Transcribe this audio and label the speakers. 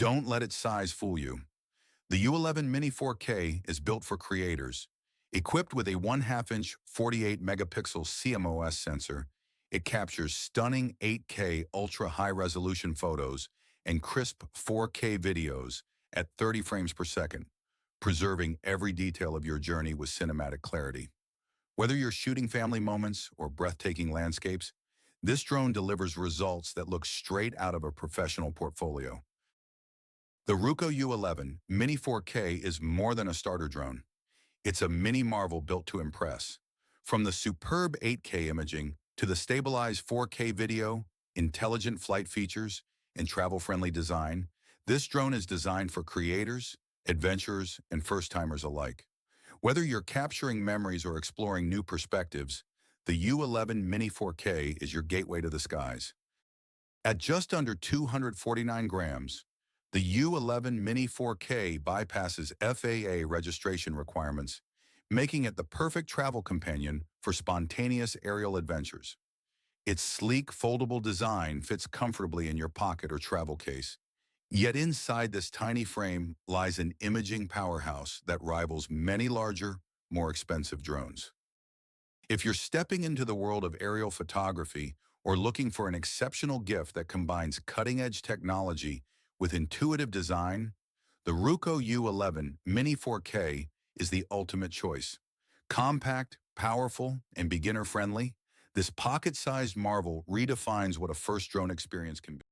Speaker 1: Don't let its size fool you. The U11 Mini 4K is built for creators. Equipped with a 1/2-inch 48-megapixel CMOS sensor, it captures stunning 8K ultra-high-resolution photos and crisp 4K videos at 30 frames per second, preserving every detail of your journey with cinematic clarity. Whether you're shooting family moments or breathtaking landscapes, this drone delivers results that look straight out of a professional portfolio. The Ruko U11 Mini 4K is more than a starter drone. It's a mini marvel built to impress. From the superb 8K imaging to the stabilized 4K video, intelligent flight features, and travel-friendly design, this drone is designed for creators, adventurers, and first-timers alike. Whether you're capturing memories or exploring new perspectives, the U11 Mini 4K is your gateway to the skies. At just under 249 grams, the U11 Mini 4K bypasses FAA registration requirements, making it the perfect travel companion for spontaneous aerial adventures. Its sleek, foldable design fits comfortably in your pocket or travel case. Yet inside this tiny frame lies an imaging powerhouse that rivals many larger, more expensive drones. If you're stepping into the world of aerial photography or looking for an exceptional gift that combines cutting-edge technology with intuitive design, the Ruko U11 Mini 4K is the ultimate choice. Compact, powerful, and beginner-friendly, this pocket-sized marvel redefines what a first drone experience can be.